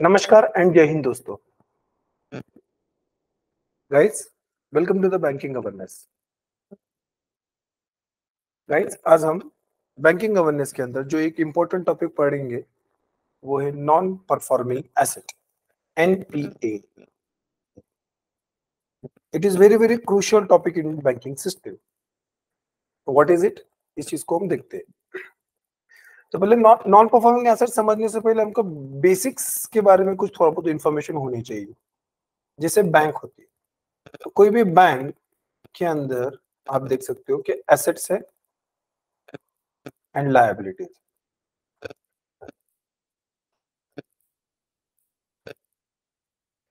नमस्कार एंड जय हिंद दोस्तों। Guys, welcome to the banking awareness. Guys, आज हम बैंकिंग अवेयरनेस के अंदर जो एक इम्पोर्टेंट टॉपिक पढ़ेंगे वो है non performing asset, NPA. It is very very crucial topic in banking system. What is it? इस चीज को हम देखते हैं। तो पहले नॉन परफॉर्मिंग एसेट समझने से पहले हमको बेसिक्स के बारे में कुछ थोड़ा बहुत इन्फॉर्मेशन होनी चाहिए। जैसे बैंक होती है, तो कोई भी बैंक के अंदर आप देख सकते हो कि एसेट्स है एंड लायबिलिटीज।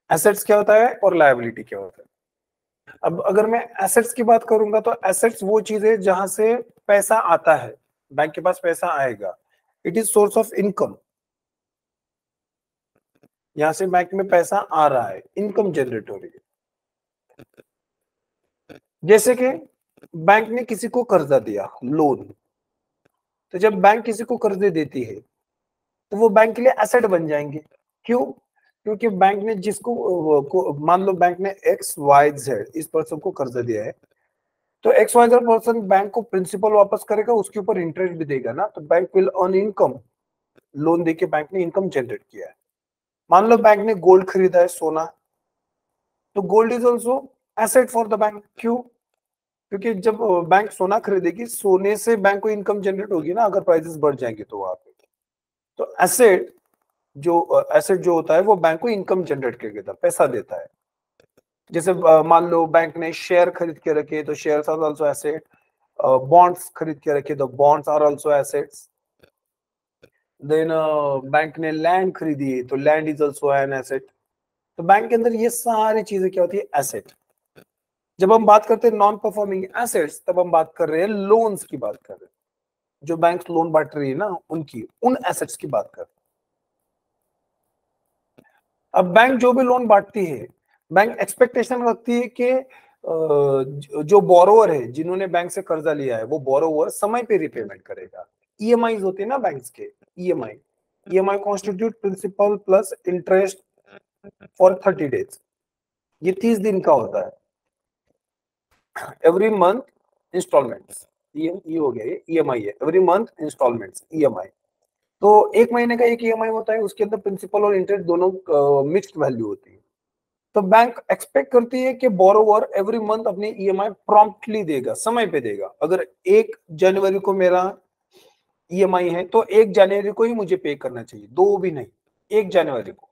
एसेट्स क्या होता है और लायबिलिटी क्या होता है? अब अगर मैं एसेट्स की बात करूंगा तो एसेट्स वो चीज है जहां से पैसा आता है, बैंक के पास पैसा आएगा। It is source of income. यहां से बैंक में पैसा आ रहा है, इनकम जनरेट हो रही है। जैसे कि बैंक ने किसी को कर्जा दिया, लोन। तो जब बैंक किसी को कर्जे देती है तो वो बैंक के लिए एसेट बन जाएंगे। क्यों? क्योंकि बैंक ने मान लो बैंक ने XYZ इस पर्सन को कर्जा दिया है, तो XYZ पर्सन बैंक को प्रिंसिपल वापस करेगा, उसके ऊपर इंटरेस्ट भी देगा ना, तो bank will earn income. Loan देके बैंक ने इनकम जनरेट किया है। मान लो बैंक ने गोल्ड खरीदा है, सोना, तो gold is also asset for the bank. क्यों? क्योंकि जब बैंक सोना खरीदेगी, सोने से बैंक को इनकम जनरेट होगी ना, अगर प्राइसेस बढ़ जाएंगे तो वहां पे। तो एसेट जो होता है वो बैंक को इनकम जनरेट करके देता, पैसा देता है। जैसे मान लो बैंक ने शेयर खरीद के रखे, तो shares are also asset. Bonds खरीद के रखे तो bonds are also assets. Then bank ने लैंड खरीदी है तो land is also an asset. तो बैंक के अंदर ये सारी चीजें क्या होती है? एसेट। जब हम बात करते हैं नॉन परफॉर्मिंग एसेट्स, तब हम बात कर रहे हैं लोन्स की बात कर रहे हैं। जो बैंक लोन बांट रही है ना, उन एसेट्स की बात कर रहे हैं। अब बैंक जो भी लोन बांटती है, बैंक एक्सपेक्टेशन रखती है कि जो बोरोवर है, जिन्होंने बैंक से कर्जा लिया है, वो बोरोवर समय पे रिपेमेंट करेगा। ईएमआई होते हैं ना बैंक्स के, EMI. EMI constitute principal plus interest for 30 days. ये 30 दिन का होता है। एवरी मंथ इंस्टॉलमेंट्स, ये हो गया, ये ईएमआई है। Every month instalments, EMI. तो एक महीने का एक ईएमआई होता है, उसके अंदर प्रिंसिपल और इंटरेस्ट दोनों मिक्स्ड वैल्यू होती है। तो बैंक एक्सपेक्ट करती है कि बोरोवर एवरी मंथ अपनी ईएमआई प्रॉम्प्टली देगा, समय पे देगा। अगर 1 जनवरी को मेरा ईएमआई है तो 1 जनवरी को ही मुझे पे करना चाहिए, दो भी नहीं, 1 जनवरी को।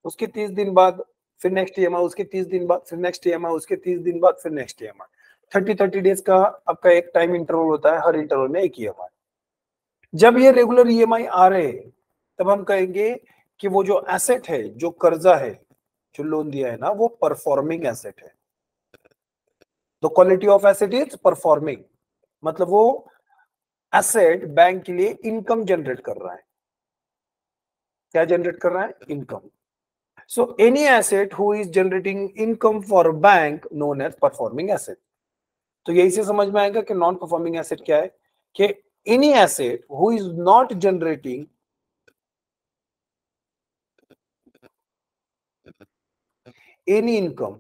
उसके 30 दिन बाद फिर नेक्स्ट ईएमआई, उसके 30 दिन बाद फिर नेक्स्ट ईएमआई, उसके 30 दिन बाद फिर नेक्स्ट ईएमआई। 30 डेज का आपका एक टाइम इंटरवल होता है, हर इंटरवल में एक ईएमआई। जब ये रेगुलर ईएमआई आ रहे हैं, तब हम कहेंगे कि वो जो एसेट है, जो कर्जा है, जो लोन दिया है ना, वो परफॉर्मिंग एसेट है। तो quality of asset is performing, मतलब वो एसेट बैंक के लिए इनकम जनरेट कर रहा है। क्या जनरेट कर रहा है? Income. So any asset who is generating income for bank known as performing asset. तो यही से समझ में आएगा कि नॉन परफॉर्मिंग एसेट क्या है, कि any asset who is not generating any income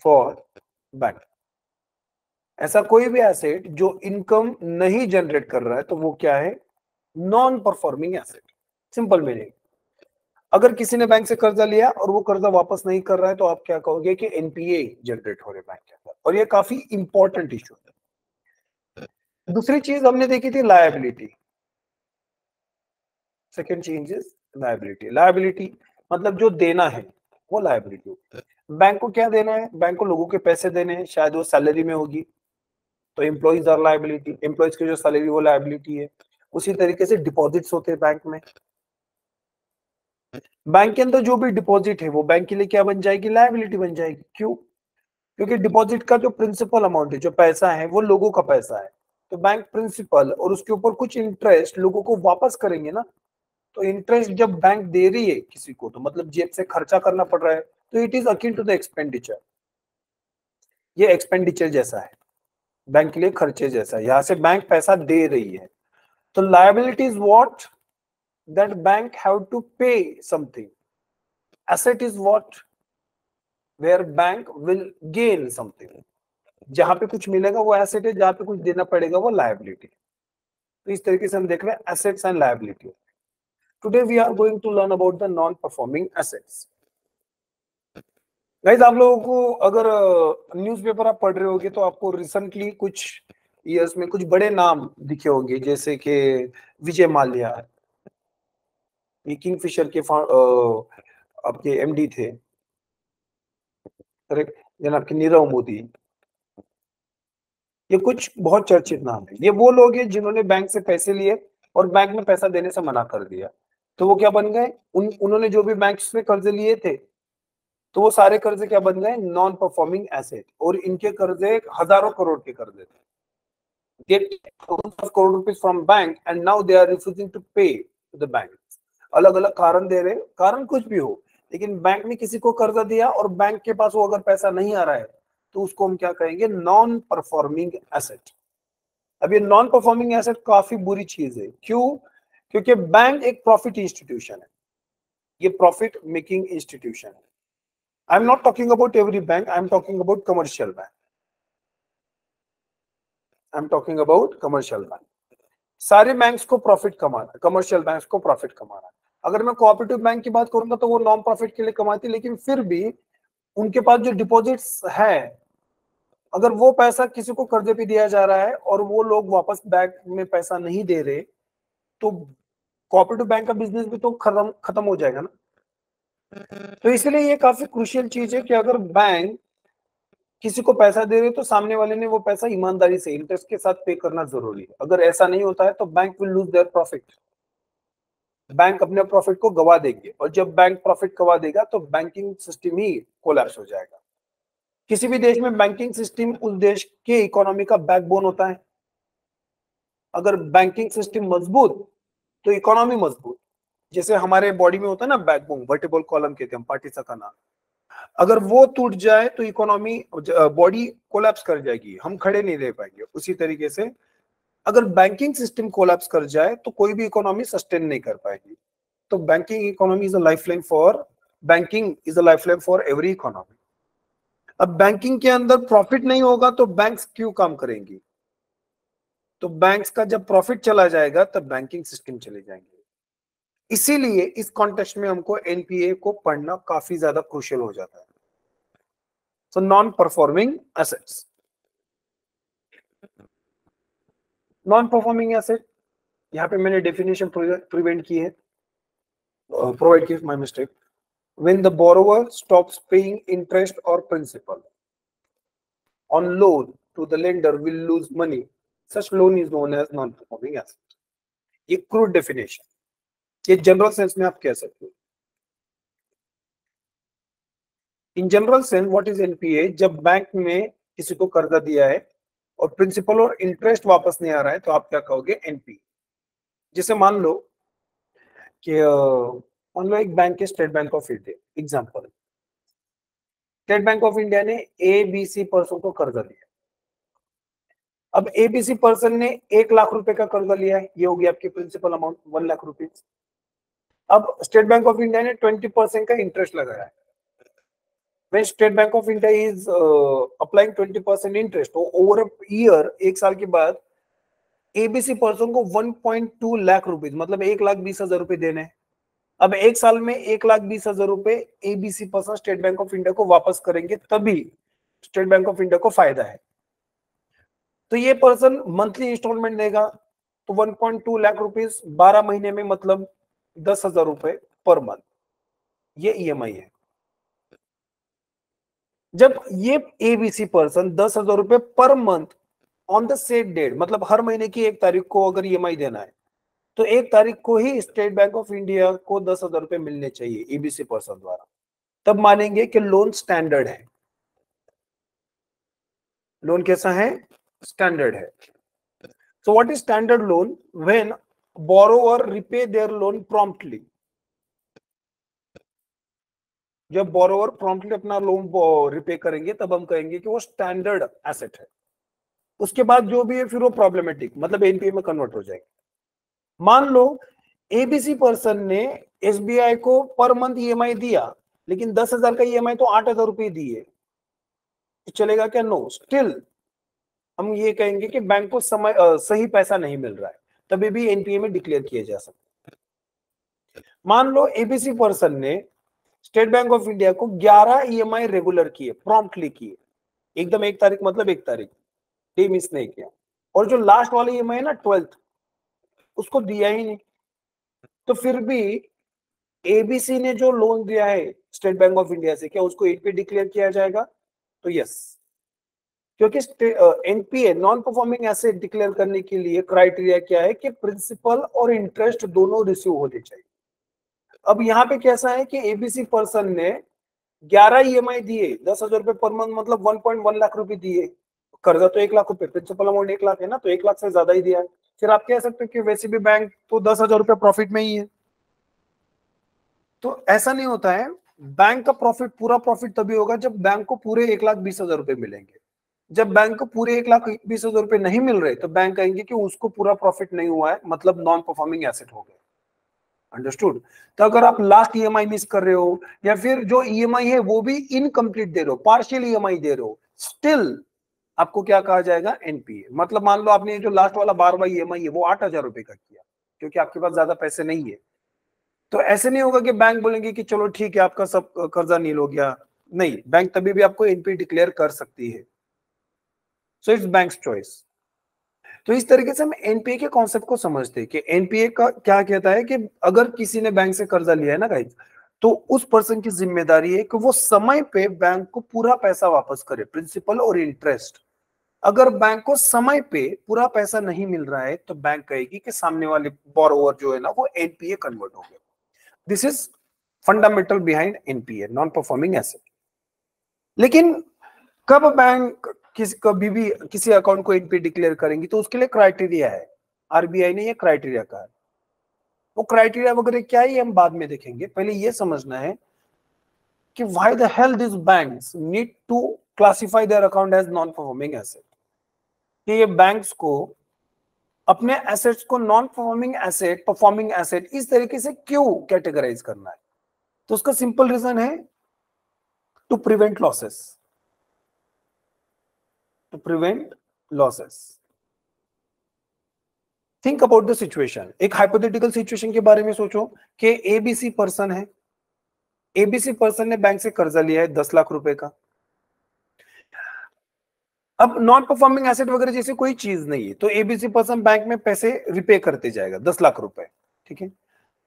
for bank. ऐसा कोई भी एसेट जो इनकम नहीं जनरेट कर रहा है, तो वो क्या है? Non performing asset. Simple meaning. अगर किसी ने बैंक से कर्जा लिया और वो कर्जा वापस नहीं कर रहा है, तो आप क्या कहोगे? कि एनपीए जनरेट हो रहे बैंक के अंदर। और ये काफी इंपॉर्टेंट इशू है। दूसरी चीज हमने देखी थी लायबिलिटी। सेकेंड चीज इज लायबिलिटी। लायबिलिटी मतलब जो देना है, वो लायबिलिटी होती है। बैंक को क्या देना है? बैंक को लोगों के पैसे देने हैं, शायद वो सैलरी में होगी, तो एम्प्लॉइज आर लायबिलिटी। एम्प्लॉइज की जो सैलरी, वो लायबिलिटी है। उसी तरीके से डिपॉजिट्स होते हैं बैंक में। बैंक के अंदर जो भी डिपॉजिट है, वो बैंक के लिए क्या बन जाएगी? लायबिलिटी बन जाएगी। क्यों? क्योंकि डिपॉजिट का जो प्रिंसिपल अमाउंट है, जो पैसा है, वो लोगों का पैसा है। तो बैंक प्रिंसिपल और उसके ऊपर कुछ इंटरेस्ट लोगों को वापस करेंगे ना। तो इंटरेस्ट जब बैंक दे रही है किसी को, तो मतलब जेब से खर्चा करना पड़ रहा है, तो it is akin to the expenditure. ये एक्सपेंडिचर जैसा है, बैंक के लिए खर्चे जैसा है। यहां से बैंक पैसा दे रही है। तो liability is what? that bank have to pay something. Asset is what? Where bank will gain something. जहां पे कुछ मिलेगा वो एसेट है, जहां पे कुछ देना पड़ेगा वो लायबिलिटी। तो इस तरीके से हम देख रहे हैं assets and liability. Today we are going to learn about the non performing assets. Guys, आप लोगों को अगर न्यूज़पेपर आप पढ़ रहे होगे तो आपको रिसेंटली कुछ ईयर्स में कुछ बड़े नाम दिखे होंगे, जैसे कि विजय माल्या, ये किंगफिशर के आपके एमडी थे, करेक्ट, जनाब के नीरव मोदी। ये कुछ बहुत चर्चित नाम है। ये वो लोग हैं जिन्होंने बैंक से पैसे लिए और बैंक में पैसा देने से मना कर दिया, तो वो क्या बन गए? उन्होंने जो भी बैंक से कर्जे लिए थे तो वो सारे कर्जे क्या बन गए? Non performing asset. और इनके कर्जे हजारों करोड़ के कर्जे थे। Get thousands of crore rupees from bank and now they are refusing to pay to the bank. अलग अलग कारण दे रहे, कारण कुछ भी हो, लेकिन बैंक ने किसी को कर्जा दिया और बैंक के पास वो अगर पैसा नहीं आ रहा है तो उसको हम क्या कहेंगे? Non performing asset. अब ये नॉन परफॉर्मिंग एसेट काफी बुरी चीज है। क्यों? क्योंकि बैंक एक प्रॉफिट इंस्टीट्यूशन है, ये प्रॉफिट मेकिंग इंस्टीट्यूशन है। I am not talking about every bank, I am talking about commercial bank. I am talking about commercial bank. सारे बैंक्स को प्रॉफिट कमाना, कमर्शियल बैंक्स को प्रॉफिट कमाना। अगर मैं कोऑपरेटिव बैंक की बात करूंगा तो वो नॉन प्रॉफिट के लिए कमाती, लेकिन फिर भी उनके पास जो डिपॉजिट्स है, अगर वो पैसा किसी को कर्जे पे दिया जा रहा है और वो लोग वापस बैंक में पैसा नहीं दे रहे, तो कोऑपरेटिव बैंक का बिजनेस भी तो खत्म हो जाएगा ना। तो इसलिए ये काफी क्रूशियल चीज है कि अगर बैंक किसी को पैसा दे रहे तो सामने वाले ने वो पैसा ईमानदारी से इंटरेस्ट के साथ पे करना जरूरी है। अगर ऐसा नहीं होता है तो bank will lose their profit. Bank अपने प्रॉफिट को गवा देंगे, और जब बैंक प्रॉफिट गवा देगा तो बैंकिंग सिस्टम ही कोलैप्स हो जाएगा। किसी भी देश में बैंकिंग सिस्टम उस देश के इकोनॉमी का बैकबोन होता है। अगर बैंकिंग सिस्टम मजबूत तो इकोनॉमी मजबूत। जैसे हमारे बॉडी में होता है ना बैकबोन, वर्टिब्रल कॉलम कहते हैं, पार्टिसा का नाम। अगर वो टूट जाए तो इकोनॉमी, बॉडी कोलैप्स कर जाएगी, हम खड़े नहीं रह पाएंगे। उसी तरीके से अगर बैंकिंग सिस्टम कोलैप्स कर जाए तो कोई भी इकोनॉमी सस्टेन नहीं कर पाएगी। तो banking economy is a lifeline for, banking is a lifeline for every economy. अब बैंकिंग के अंदर प्रॉफिट नहीं होगा तो बैंक्स क्यों काम करेंगी? तो बैंक्स का जब प्रॉफिट चला जाएगा तब बैंकिंग सिस्टम चले जाएंगे। इसीलिए इस कॉन्टेक्स्ट में हमको एनपीए को पढ़ना काफी ज्यादा क्रूशियल हो जाता है। So non performing assets, non performing asset, यहाँ पे मैंने डेफिनेशन प्रिवेंट की है, प्रोवाइड की, my mistake. When the borrower stops paying interest or principal on loan to the lender will lose money, such loan is known as non-performing asset. ये crude definition, ये general sense में आप कह सकते हो। In general sense what is NPA? जब bank में किसी को कर्जा दिया है और प्रिंसिपल और इंटरेस्ट वापस नहीं आ रहा है तो आप क्या कहोगे? एनपी। जैसे मान लो कि एक बैंक है, state bank of India, example. State bank of India ने एबीसी पर्सन को कर्जा दिया। अब एबीसी पर्सन ने 1 लाख रुपए का कर्जा लिया है, ये होगी आपकी प्रिंसिपल अमाउंट 1 लाख रुपीज। अब स्टेट बैंक ऑफ इंडिया ने 20% का इंटरेस्ट लगाया है। When State Bank of India is applying 20% interest, तो over a year, एक साल के बाद एबीसी पर्सन को 1.2 लाख रुपीज, मतलब 1,20,000 रुपए देने हैं। अब एक साल में 1,20,000 रुपए ABC person state bank of India को वापस करेंगे, तभी स्टेट बैंक ऑफ इंडिया को फायदा है। तो ये पर्सन मंथली इंस्टॉलमेंट देगा, तो 1.2 लाख रुपीज 12 महीने में, मतलब 10,000 रुपए पर मंथ, ये ईएमआई है। जब ये एबीसी पर्सन 10,000 रुपए per month on the set date, मतलब हर महीने की 1 तारीख को अगर ईएमआई देना है तो 1 तारीख को ही स्टेट बैंक ऑफ इंडिया को 10,000 रुपए मिलने चाहिए एबीसी पर्सन द्वारा, तब मानेंगे कि लोन स्टैंडर्ड है। लोन कैसा है? स्टैंडर्ड है। So what is standard loan? When borrower repay there loan promptly. जब बोरोवर प्रॉम्प्टली अपना लोन रिपे करेंगे तब हम कहेंगे कि वो स्टैंडर्ड एसेट है। उसके बाद जो भी है फिर वो प्रॉब्लमेटिक, मतलब एनपीए में कन्वर्ट हो जाएगा। मान लो एबीसी पर्सन ने एसबीआई को पर मंथ ईएमआई दिया, लेकिन 10,000 का ईएमआई तो 8,000 रुपये दिए, चलेगा क्या? नो, स्टिल हम ये कहेंगे कि बैंक को सही पैसा नहीं मिल रहा है, तभी भी एनपीए में डिक्लेयर किया जा सकता है। मान लो एबीसी पर्सन ने स्टेट बैंक ऑफ इंडिया को 11 ईएमआई रेगुलर किए, प्रॉम्प्टली किए, एकदम 1 तारीख मतलब 1 तारीख, डे मिस नहीं किया, और जो लास्ट वाले ईएमआई है ना 12th, उसको दिया ही नहीं, तो फिर भी एबीसी ने जो लोन दिया है स्टेट बैंक ऑफ इंडिया से, क्या उसको एनपीए डिक्लेयर किया जाएगा? तो यस, क्योंकि NPA non performing asset declare करने के लिए क्राइटेरिया क्या है कि प्रिंसिपल और इंटरेस्ट दोनों रिसीव होने चाहिए। अब यहाँ पे कैसा है कि एबीसी पर्सन ने 11 ईएमआई दिए, 10,000 रुपए पर मंथ, मतलब 1.1 लाख रुपए दिए, कर्जा तो 1 लाख रुपए, प्रिंसिपल अमाउंट 1 लाख है ना, तो 1 लाख से ज्यादा ही दिया है। फिर आप कह सकते हो कि वैसे भी बैंक तो 10,000 रुपए प्रॉफिट में ही है। तो ऐसा नहीं होता है, बैंक का प्रॉफिट, पूरा प्रॉफिट तभी होगा जब बैंक को पूरे 1,20,000 रुपए मिलेंगे। जब बैंक को पूरे 1,20,000 रुपए नहीं मिल रहे, तो बैंक कहेंगे कि उसको पूरा प्रॉफिट नहीं हुआ है, मतलब नॉन परफॉर्मिंग एसेट हो गया। अंडरस्टूड? तो अगर आप लास्ट ईएमआई मिस कर रहे हो, या फिर जो ईएमआई है वो भी इनकम्प्लीट दे रहे हो, पार्शियल ईएमआई दे रहे हो, स्टिल आपको क्या कहा जाएगा? एनपीए। मतलब मान लो आपने जो लास्ट वाला 12वां ईएमआई है वो 8,000 रुपए का किया, क्योंकि आपके पास ज्यादा पैसे नहीं है, तो ऐसे नहीं होगा कि बैंक बोलेंगे कि चलो ठीक है आपका सब कर्जा नील हो गया। नहीं, बैंक तभी भी आपको एनपीए डिक्लेयर कर सकती है। So it's banks choice. तो इस तरीके से हम एनपीए के कॉन्सेप्ट को समझते हैं कि एनपीए का क्या कहता है कि अगर किसी ने बैंक से कर्जा लिया है ना गाइस, तो उस पर्सन की जिम्मेदारी है कि वो समय पे बैंक को पूरा पैसा वापस करे, प्रिंसिपल और इंटरेस्ट। अगर बैंक को समय पे पूरा पैसा नहीं मिल रहा है, तो बैंक कहेगी कि सामने वाले बोरोवर जो है ना वो एनपीए कन्वर्ट हो गया। This is fundamental behind NPA, non performing asset. लेकिन कब बैंक कभी भी किसी अकाउंट को एनपीए डिक्लेयर करेंगी, तो उसके लिए क्राइटेरिया है, आरबीआई ने ये क्राइटेरिया कहा है। वो क्राइटेरिया वगैरह क्या है हम बाद में देखेंगे, पहले ये समझना है कि why the hell this banks need to classify their account as non performing asset. कि ये बैंक्स को अपने एसेट्स को non performing asset, performing asset इस तरीके से क्यों कैटेगराइज करना है? तो उसका सिंपल रीजन है to prevent losses, to prevent losses. Think about the situation, एक हाइपोथेटिकल सिचुएशन के बारे में सोचो कि एबीसी पर्सन है, एबीसी पर्सन ने बैंक से कर्जा लिया है 10 लाख रुपए का। अब नॉन परफॉर्मिंग एसेट वगैरह जैसे कोई चीज नहीं है, तो एबीसी पर्सन बैंक में पैसे रिपे करते जाएगा 10 लाख रुपए, ठीक है।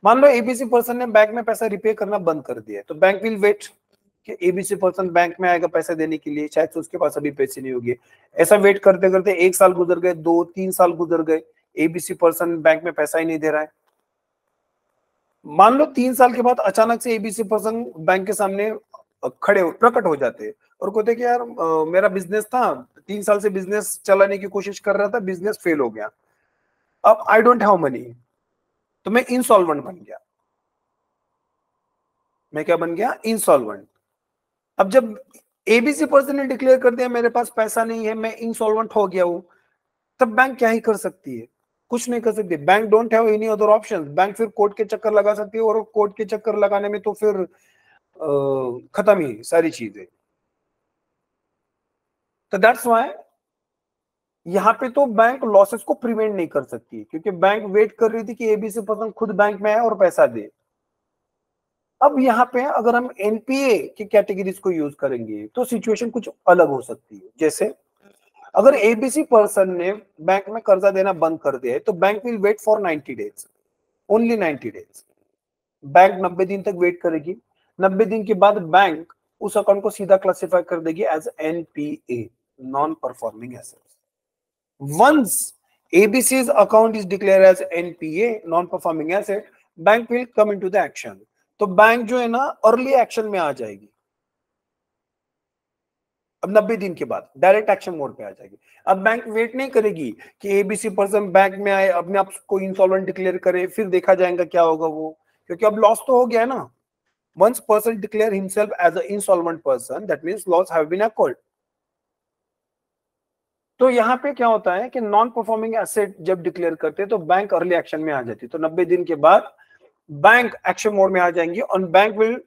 मान लो एबीसी पर्सन ने बैंक में पैसा रिपे करना बंद कर दिया है, तो बैंक विल वेट कि एबीसी पर्सन बैंक में आएगा पैसा देने के लिए, शायद उसके पास अभी पैसे नहीं होंगे। ऐसा वेट करते करते 1 साल गुजर गए, 2-3 साल गुजर गए, एबीसी पर्सन बैंक में पैसा ही नहीं दे रहा है। मान लो 3 साल के बाद अचानक से एबीसी पर्सन बैंक के सामने प्रकट हो जाते हैं और कहते कि यार मेरा बिजनेस था, 3 साल से बिजनेस चलाने की कोशिश कर रहा था, बिजनेस फेल हो गया, अब आई डोंट हैव मनी, तो मैं इंसॉल्वेंट बन गया। मैं क्या बन गया? इंसॉल्वेंट। अब जब एबीसी पर्सन ने डिक्लेयर कर दिया मेरे पास पैसा नहीं है, मैं इंसॉल्वेंट हो गया हूं, तब बैंक क्या ही कर सकती है? कुछ नहीं कर सकती। Bank don't have any other option. Bank फिर कोर्ट के चक्कर लगा सकती है, और कोर्ट के चक्कर लगाने में तो फिर खत्म ही सारी चीजें। तो दैट्स व्हाई यहाँ पे तो बैंक लॉसेस को प्रिवेंट नहीं कर सकती, क्योंकि बैंक वेट कर रही थी कि एबीसी पर्सन खुद बैंक में आए और पैसा दे। अब यहाँ पे अगर हम एनपीए की कैटेगरीज को यूज करेंगे तो सिचुएशन कुछ अलग हो सकती है। जैसे अगर एबीसी पर्सन ने बैंक में कर्जा देना बंद कर दिया है, तो bank will wait for 90 days, only 90 days. Bank 90 दिन तक वेट करेगी। 90 दिन के बाद बैंक उस अकाउंट को सीधा क्लासिफाई कर देगी as NPA, non performing asset. Once ABC's account is declared as NPA, non-performing asset, bank will come into the action. तो बैंक जो है ना अर्ली एक्शन में आ जाएगी। अब 90 दिन के बाद डायरेक्ट एक्शन मोड पे आ जाएगी। अब बैंक वेट नहीं करेगी कि एबीसी पर्सन बैंक में आए, अपने आप को इंसॉल्वेंट डिक्लेयर करे, फिर देखा जाएगा क्या होगा वो, क्योंकि अब लॉस तो हो गया है ना। Once person declare himself as an insolvent person, that means loss have been occurred. तो यहाँ पे क्या होता है कि नॉन परफॉर्मिंग एसेट जब डिक्लेयर करते हैं तो बैंक अर्ली एक्शन में आ जाती है। तो 90 दिन के बाद बैंक एक्शन मोड में आ जाएंगी और bank will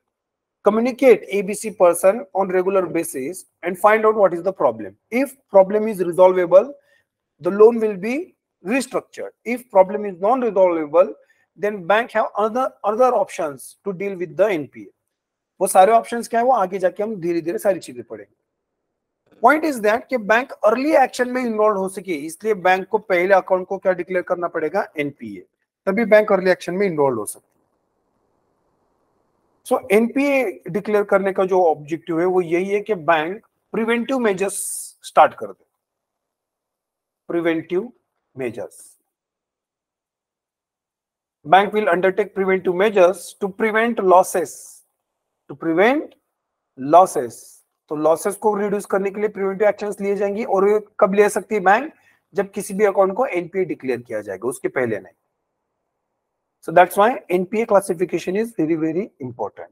communicate ABC person on regular basis and find out what is the problem. If problem is resolvable, the loan will be restructured. If problem is non-resolvable, then bank have other options to deal with the NPA. वो सारे options क्या है वो आगे जाके हम धीरे धीरे सारी चीजें पढ़ेंगे। पॉइंट इज दैट कि बैंक अर्ली एक्शन में इन्वॉल्व हो सके, इसलिए बैंक को पहले अकाउंट को क्या डिक्लेयर करना पड़ेगा, एनपीए, तभी बैंक अर्ली एक्शन में इन्वॉल्व हो सकता है। सो एनपीए डिक्लेयर करने का जो ऑब्जेक्टिव है वो यही है कि बैंक प्रिवेंटिव मेजर्स स्टार्ट कर दे। Preventive measures, bank will undertake preventive measures to prevent losses, to prevent losses. तो लॉसेस को रिड्यूस करने के लिए प्रिवेंटिव एक्शंस लिए जाएंगी। और कब ले सकती है बैंक, जब किसी भी अकाउंट को एनपीए डिक्लेयर किया जाएगा, उसके पहले नहीं। So that's why NPA classification is very very important.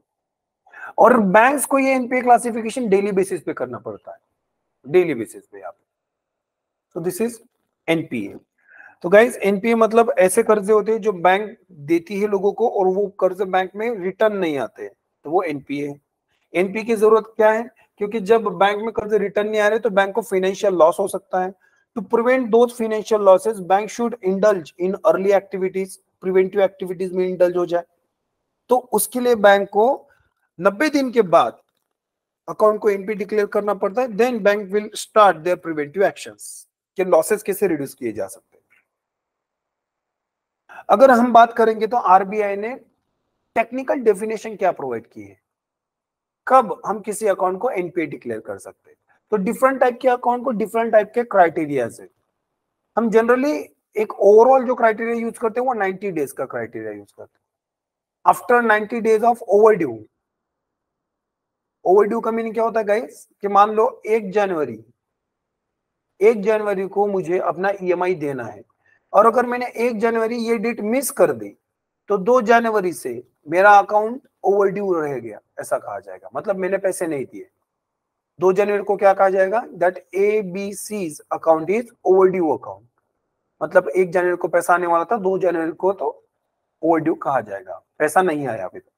और बैंक्स को ये NPA क्लासिफिकेशन डेली बेसिस पे करना पड़ता है, डेली बेसिस पे आप। So this is NPA. तो गाइस NPA मतलब ऐसे कर्जे होते हैं जो बैंक देती है लोगों को और वो कर्ज बैंक में रिटर्न नहीं आते, तो वो NPA है। NPA की जरूरत क्या है, क्योंकि जब बैंक में कर्ज रिटर्न नहीं आ रहे तो बैंक को फाइनेंशियल लॉस हो सकता है। To prevent those financial losses bank should indulge in early activities, preventive activities में इंडल्ज हो जाए। तो उसके लिए बैंक को 90 दिन के बाद अकाउंट को एनपीए डिक्लेयर करना पड़ता है। Then bank will start their preventive actions कि लॉसेस कैसे रिड्यूस किए जा सकते हैं। अगर हम बात करेंगे तो आरबीआई ने टेक्निकल डेफिनेशन क्या प्रोवाइड की है, कब हम किसी अकाउंट को एनपीए डिक्लेयर कर सकते हैं। तो डिफरेंट टाइप के अकाउंट को डिफरेंट टाइप के क्राइटेरिया है। हम जनरली एक ओवरऑल जो क्राइटेरिया यूज करते हैं वो 90 डेज का क्राइटेरिया यूज करते हैं। After 90 days of overdue, overdue का मीनिंग क्या होता है गाइस, कि मान लो 1 जनवरी को मुझे अपना ईएमआई देना है और अगर मैंने 1 जनवरी ये डेट मिस कर दी तो 2 जनवरी से मेरा अकाउंट ओवरड्यू रह गया, ऐसा कहा जाएगा। मतलब मैंने पैसे नहीं दिए। 2 जनवरी को क्या कहा जाएगा, that ABCs account is overdue account. मतलब 1 जनवरी को पैसा आने वाला था, 2 जनवरी को तो ओवरड्यू कहा जाएगा, पैसा नहीं आया अभी तक।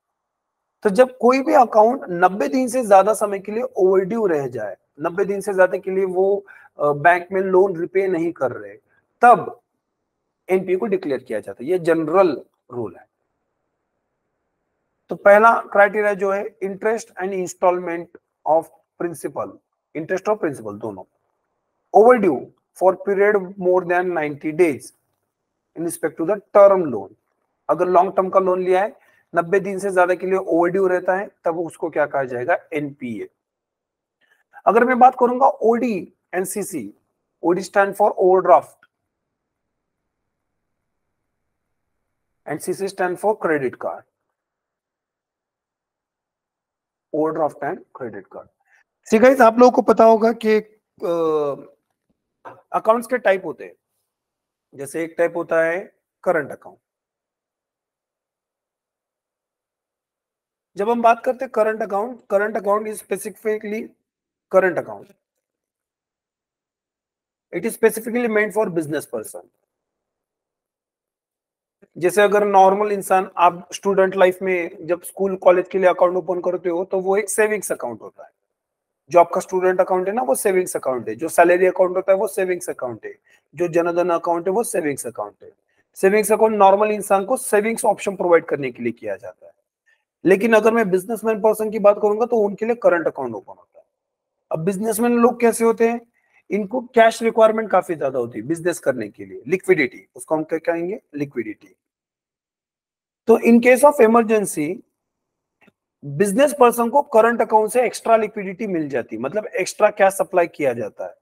तो जब कोई भी अकाउंट 90 दिन से ज्यादा समय के लिए ओवरड्यू रह जाए, 90 दिन से ज्यादा के लिए वो बैंक में लोन रिपे नहीं कर रहे, तब एनपीए को डिक्लेयर किया जाता है। ये जनरल रूल है। तो पहला क्राइटेरिया जो है, interest and instalment of principal, interest और प्रिंसिपल दोनों overdue for period more than 90 days in respect to the term loan. अगर लॉन्ग टर्म का लोन लिया है, 90 दिन से ज्यादा के लिए ओवरड्यू रहता है, तब उसको क्या कहा जाएगा, एनपीए। अगर मैं बात करूंगा OD NCC, OD stand for overdraft, NCC stand for credit card, overdraft and credit card. See guys, आप लोगों को पता होगा कि अकाउंट्स के टाइप होते हैं। जैसे एक टाइप होता है करंट अकाउंट। जब हम बात करते हैं current account is specifically current account, it is specifically meant for business person. जैसे अगर नॉर्मल इंसान, आप स्टूडेंट लाइफ में जब स्कूल कॉलेज के लिए अकाउंट ओपन करते हो तो वो एक सेविंग्स अकाउंट होता है। जो आपका स्टूडेंट अकाउंट है ना, वो सेविंग्स अकाउंट है। जो सैलरी अकाउंट होता है वो सेविंग्स अकाउंट है। जो जनधन अकाउंट है वो सेविंग्स अकाउंट है। सेविंग्स अकाउंट नॉर्मल इंसान को सेविंग्स ऑप्शन प्रोवाइड करने के लिए किया जाता है। लेकिन अगर मैं बिजनेसमैन पर्सन की बात करूंगा तो उनके लिए करंट अकाउंट ओपन होता है। अब बिजनेसमैन लोग कैसे होते हैं, इनको कैश रिक्वायरमेंट काफी ज्यादा होती है बिजनेस करने के लिए, लिक्विडिटी, उसको हम क्या कहेंगे, लिक्विडिटी। तो in case of emergency business person को करंट अकाउंट से एक्स्ट्रा लिक्विडिटी मिल जाती है, मतलब एक्स्ट्रा कैश सप्लाई किया जाता है।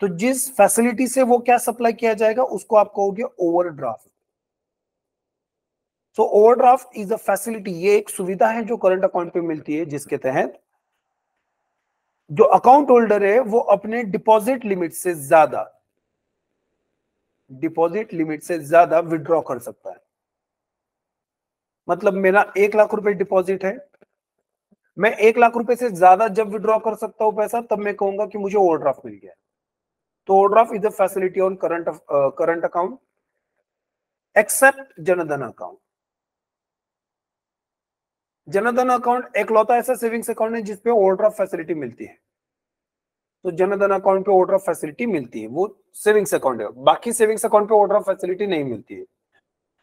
तो जिस फैसिलिटी से वो कैश सप्लाई किया जाएगा उसको आप कहोगे overdraft. So overdraft is a facility, ये एक सुविधा है जो करंट अकाउंट पे मिलती है, जिसके तहत जो अकाउंट होल्डर है वो अपने डिपॉजिट लिमिट से ज्यादा विड्रॉ कर सकता है। मतलब मेरा 1 लाख रुपए डिपॉजिट है, मैं 1 लाख रुपए से ज्यादा जब विड्रॉ कर सकता हूं पैसा, तब मैं कहूंगा कि मुझे ओवरड्राफ्ट मिल गया। तो overdraft is a facility on current account except Jan Dhan account. Jan Dhan account एकलौता ऐसा सेविंग्स अकाउंट है जिसपे ओवरड्राफ्ट फैसिलिटी मिलती है। तो जनधन अकाउंट पे ओवरड्राफ्ट फैसिलिटी मिलती है, वो सेविंग्स अकाउंट है। बाकी सेविंग्स अकाउंट पे ओवरड्राफ्ट फैसिलिटी नहीं मिलती है।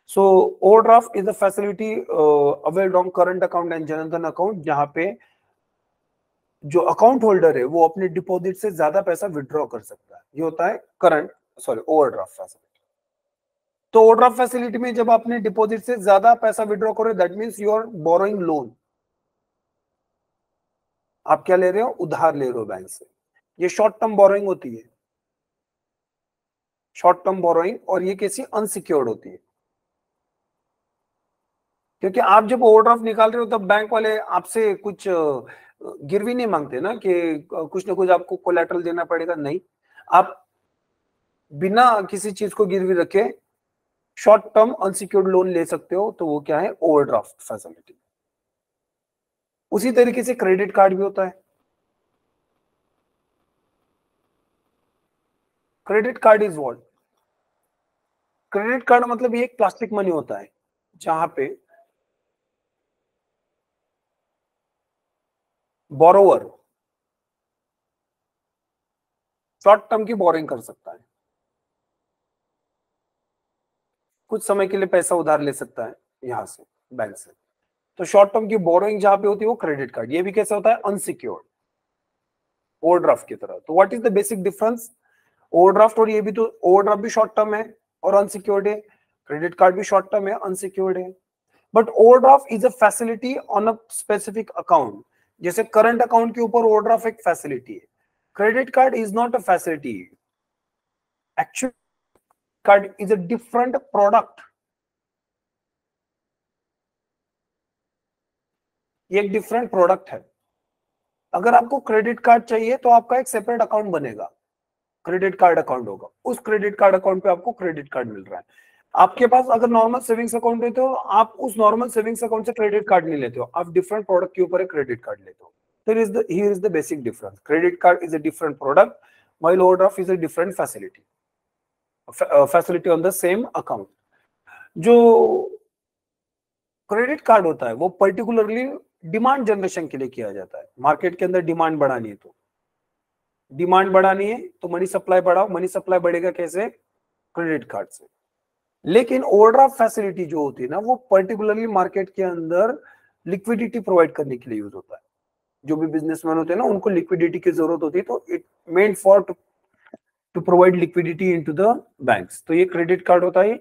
सो overdraft is a facility availed on current account and Jan Dhan account, जहां पे जो अकाउंट होल्डर है वो अपने डिपॉजिट से ज्यादा पैसा विड्रॉ कर सकता है। ये होता है ओवरड्राफ्ट फैसिलिटी। तो ओवरड्राफ्ट फैसिलिटी में जब आपने डिपॉजिट से ज्यादा पैसा विड्रॉ करो, that means you are borrowing loan. आप क्या ले रहे हो? उधार ले रहे हो बैंक से। ये शॉर्ट टर्म बोरोइंग होती है, शॉर्ट टर्म बोरोइंग, और ये कैसी? अनसिक्योर्ड होती है। क्योंकि आप जब ओवरड्राफ्ट निकाल रहे हो तब बैंक वाले आपसे कुछ गिरवी नहीं मांगते ना कि कुछ ना कुछ आपको कोलैटरल देना पड़ेगा, नहीं। आप बिना किसी चीज को गिरवी रखे शॉर्ट टर्म अनसिक्योर्ड लोन ले सकते हो, तो वो क्या है? Overdraft facility. उसी तरीके से क्रेडिट कार्ड भी होता है। Credit card is what? Credit card मतलब ये एक प्लास्टिक मनी होता है जहां पे बोरोवर शॉर्ट टर्म की बोरिंग कर सकता है, कुछ समय के लिए पैसा उधार ले सकता है यहां से, बैंक से। तो शॉर्ट टर्म की बोरोइंग जहां पे होती है वो क्रेडिट कार्ड। ये भी कैसे होता है? अनसिक्योर्ड, ओवरड्राफ्ट की तरह। तो what is the basic difference? Overdraft और ये भी, तो ओवरड्राफ्ट भी शॉर्ट टर्म है और अनसिक्योर्ड है, क्रेडिट कार्ड भी शॉर्ट टर्म है, अनसिक्योर्ड है। But overdraft is a facility on a specific account. जैसे करंट अकाउंट के ऊपर ओवरड्राफ्ट एक फैसिलिटी है, credit card is not a facility. Actually card is a different product. ये एक डिफरेंट प्रोडक्ट है। अगर आपको क्रेडिट कार्ड चाहिए तो आपका एक सेपरेट अकाउंट बनेगा, क्रेडिट कार्ड अकाउंट होगा। उस क्रेडिट कार्ड अकाउंट पे आपको क्रेडिट कार्ड मिल रहा है। आपके पास अगर नॉर्मल सेविंग्स अकाउंट है तो आप उस नॉर्मल सेविंग्स अकाउंट से क्रेडिट कार्ड नहीं लेते हो, आप डिफरेंट प्रोडक्ट के ऊपर एक क्रेडिट कार्ड लेते हो। So here is the basic difference. Credit card is a different product, while overdraft is a different facility. Facility on the same account. जो क्रेडिट कार्ड होता है वो पर्टिकुलरली डिमांड जनरेशन के लिए किया जाता है। मार्केट के अंदर डिमांड बढ़ानी है, तो डिमांड बढ़ानी है तो मनी सप्लाई बढ़ाओ। मनी सप्लाई बढ़ेगा कैसे? क्रेडिट कार्ड से। लेकिन ओवरड्राफ्ट फैसिलिटी जो होती है ना, वो पर्टिकुलरली मार्केट के अंदर लिक्विडिटी प्रोवाइड करने के लिए यूज होता है। जो भी बिजनेसमैन होते हैं ना, उनको लिक्विडिटी की जरूरत होती है, तो it meant for to provide liquidity into the banks. तो ये क्रेडिट कार्ड होता है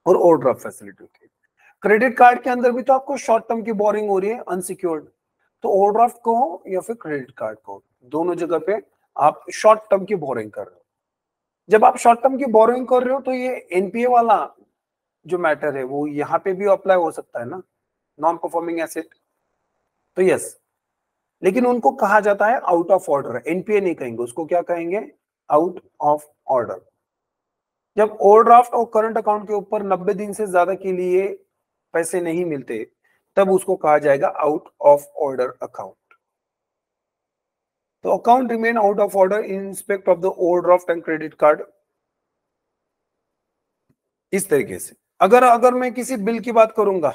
और ओवरड्राफ्ट फैसिलिटी होती है। क्रेडिट कार्ड के अंदर भी तो आपको शॉर्ट टर्म की बोरिंग हो रही है, अनसिक्योर्ड। तो ओवरड्राफ्ट को हो या फिर क्रेडिट कार्ड को, दोनों जगह पे आप शॉर्ट टर्म की बोरिंग कर रहे हो। जब आप शॉर्ट टर्म की बोरिंग कर रहे हो तो ये एनपीए वाला जो मैटर है वो यहाँ पे भी अप्लाई हो सकता है ना, नॉन परफॉर्मिंग एसेट। तो यस, लेकिन उनको कहा जाता है आउट ऑफ ऑर्डर। एनपीए नहीं कहेंगे उसको, क्या कहेंगे? Out of order. जब ओवरड्राफ्ट और करंट अकाउंट के ऊपर 90 दिन से ज्यादा के लिए पैसे नहीं मिलते, तब उसको कहा जाएगा आउट ऑफ ऑर्डर अकाउंट। तो account remain out of order in respect of the overdraft and credit card. इस तरीके से अगर मैं किसी बिल की बात करूंगा,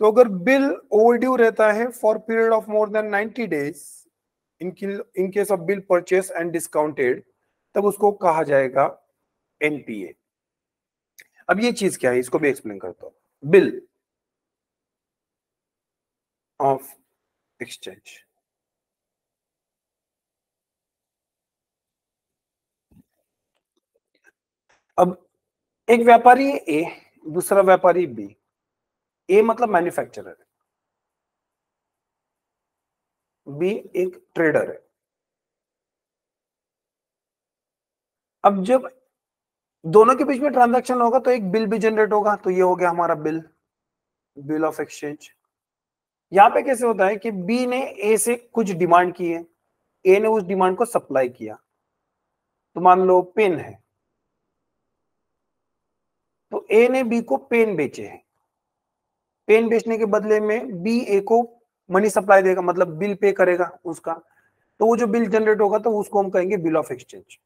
तो अगर बिल ओवरड्यू रहता है for period of more than 90 days in case of bill purchase and discounted, तब उसको कहा जाएगा एनपीए। अब ये चीज क्या है, इसको भी एक्सप्लेन करता हूं। बिल ऑफ एक्सचेंज, अब एक व्यापारी है ए, दूसरा व्यापारी बी। ए मतलब मैन्युफैक्चरर है, बी एक ट्रेडर है। अब जब दोनों के बीच में ट्रांजैक्शन होगा तो एक बिल भी जनरेट होगा। तो ये हो गया हमारा बिल, बिल ऑफ एक्सचेंज। यहां पे कैसे होता है कि बी ने ए से कुछ डिमांड की है, ए ने उस डिमांड को सप्लाई किया। तो मान लो पेन है, तो ए ने बी को पेन बेचे हैं। पेन बेचने के बदले में बी ए को मनी सप्लाई देगा, मतलब बिल पे करेगा उसका। तो वो जो बिल जनरेट होगा तो उसको हम कहेंगे बिल ऑफ एक्सचेंज।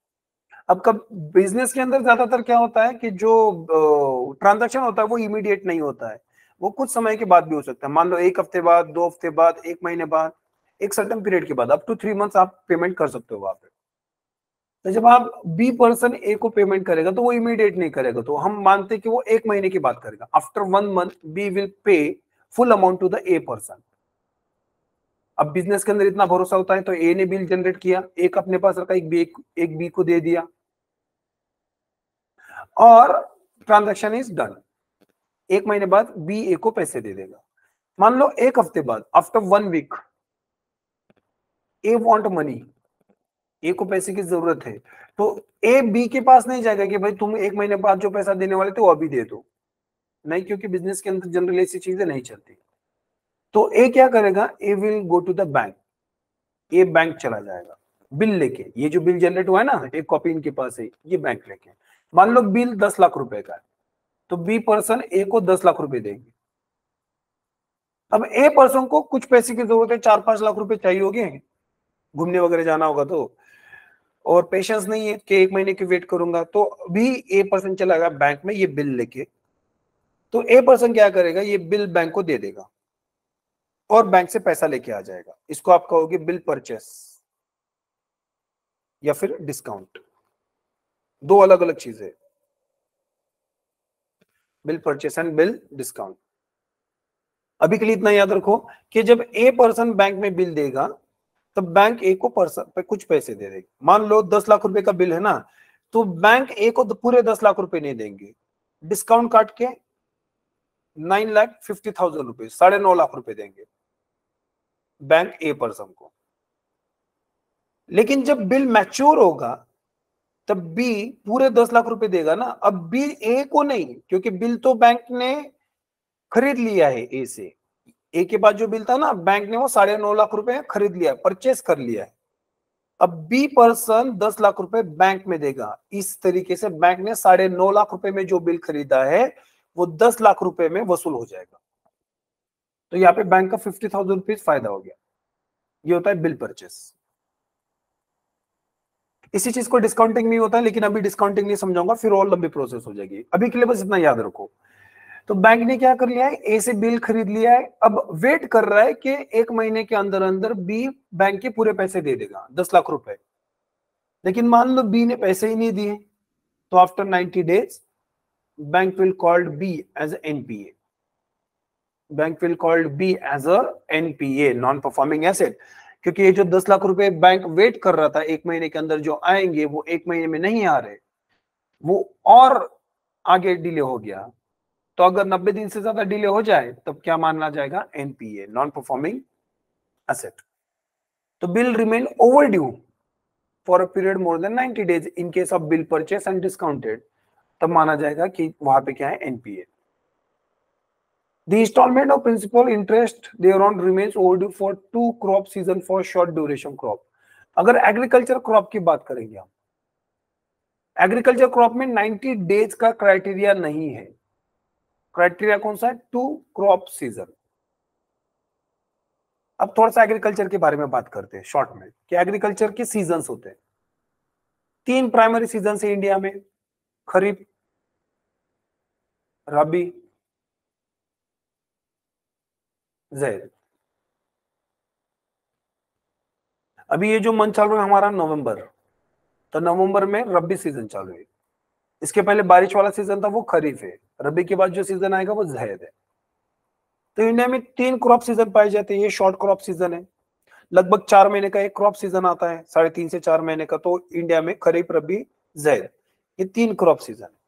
अब कब बिजनेस के अंदर ज्यादातर क्या होता है कि जो ट्रांजैक्शन होता है वो इमीडिएट नहीं होता है, वो कुछ समय के बाद भी हो सकता है। मान लो 1 हफ्ते बाद, 2 हफ्ते बाद, 1 महीने बाद, एक सर्टेन पीरियड के बाद, अप टू 3 मंथ्स आप पेमेंट कर सकते हो वहां पे। तो जब आप बी पर्सन ए को पेमेंट करेगा तो वो इमीडिएट नहीं करेगा, तो हम मानते हैं कि वो 1 महीने की बात करेगा। After 1 month B will pay full amount to the A person. अब बिजनेस के अंदर इतना भरोसा होता है तो ए ने बिल जनरेट किया, एक अपने पास रखा, एक बी को दे दिया और ट्रांजैक्शन इज डन। 1 महीने बाद बी ए को पैसे दे देगा। मान लो 1 हफ्ते बाद, आफ्टर 1 वीक, ए वांट मनी, ए को पैसे की जरूरत है, तो ए बी के पास नहीं जाएगा कि भाई तुम 1 महीने बाद जो पैसा देने वाले थे वो अभी दे दो, नहीं, क्योंकि बिजनेस के अंदर जनरली ऐसी चीजें नहीं चलती। तो ए क्या करेगा, A will go to the bank, ये बैंक चला जाएगा बिल लेके। ये जो बिल जनरेट हुआ है ना, एक कॉपी इनके पास है, ये बैंक लेके। मान लो बिल 10 लाख रुपए का है, तो बी पर्सन ए को 10 लाख रुपए देंगे। अब ए पर्सन को कुछ पैसे की जरूरत है, 4-5 लाख रुपए चाहिए होंगे, घूमने वगैरह जाना होगा तो, और पेशेंस नहीं है कि 1 महीने की वेट करूंगा, तो अभी ए पर्सन चलाएगा बैंक में ये बिल लेके। तो ए पर्सन क्या करेगा, ये बिल बैंक को दे देगा और बैंक से पैसा लेके आ जाएगा। इसको आप कहोगे बिल परचेस या फिर डिस्काउंट, दो अलग अलग चीजें, bill purchase and bill discount. अभी के लिए इतना याद रखो कि जब ए पर्सन बैंक में बिल देगा तब बैंक ए को पर्सन पे कुछ पैसे दे देगी। मान लो 10 लाख रुपए का बिल है ना, तो बैंक ए को पूरे 10 लाख रुपए नहीं देंगे, डिस्काउंट काट के 9,50,000 रुपए, 9.5 लाख रुपए देंगे बैंक ए पर्सन को। लेकिन जब बिल मैच्योर होगा तब बी पूरे 10 लाख रुपए देगा ना। अब बी ए को नहीं, क्योंकि बिल तो बैंक ने खरीद लिया है ए से। ए के बाद जो बिल था ना, बैंक ने वो 9.5 लाख रुपए खरीद लिया, परचेस कर लिया है। अब बी पर्सन 10 लाख रुपए बैंक में देगा। इस तरीके से बैंक ने 9.5 लाख रुपए में जो बिल खरीदा है वो 10 लाख रुपए में वसूल हो जाएगा। तो यहाँ पे बैंक का 50,000 रुपीज फायदा हो गया। ये होता है बिल परचेस। इसी चीज को डिस्काउंटिंग नहीं होता है, लेकिन अभी डिस्काउंटिंग नहीं समझाऊंगा, फिर और लंबी प्रोसेस हो जाएगी। अभी के लिए बस इतना याद रखो। तो बैंक ने क्या कर लिया है, ए से बिल खरीद लिया है, अब वेट कर रहा है कि 1 महीने के अंदर अंदर बी बैंक के पूरे पैसे दे देगा, 10 लाख रुपए। लेकिन मान लो बी ने पैसे ही नहीं दिए, तो after 90 days bank will called be as NPA. Bank will called be as a NPA, non performing asset. क्योंकि ये जो 10 लाख रुपए बैंक वेट कर रहा था 1 महीने के अंदर जो आएंगे, वो 1 महीने में नहीं आ रहे, वो और आगे डिले हो गया। तो अगर 90 दिन से ज्यादा डिले हो जाए तब क्या माना जाएगा, एनपीए, नॉन परफॉर्मिंग एसेट। तो bill remain over due for a period more than 90 days in case of bill purchase and discounted, तब माना जाएगा कि वहां पे क्या है, NPA. The installment of principal interest thereon remains overdue for 2 crop season for short duration crop। अगर agriculture crop की बात करेंगे हम, एग्रीकल्चर क्रॉप में 90 डेज का क्राइटेरिया नहीं है। क्राइटेरिया कौन सा है, 2 crop सीजन। अब थोड़ा सा एग्रीकल्चर के बारे में बात करते हैं शॉर्ट में, कि एग्रीकल्चर के सीजन्स होते हैं। 3 प्राइमरी सीजन है इंडिया में, खरीफ, रबी, ज़ैद। अभी ये जो मंथ चालू है हमारा नवंबर, तो नवंबर में रबी सीजन चालू है। इसके पहले बारिश वाला सीजन था, वो खरीफ है। रबी के बाद जो सीजन आएगा वो ज़ैद है। तो इंडिया में 3 क्रॉप सीजन पाए जाते हैं। ये शॉर्ट क्रॉप सीजन है, लगभग 4 महीने का एक क्रॉप सीजन आता है, 3.5 से 4 महीने का। तो इंडिया में खरीफ, रबी, ज़ैद, ये 3 क्रॉप सीजन है।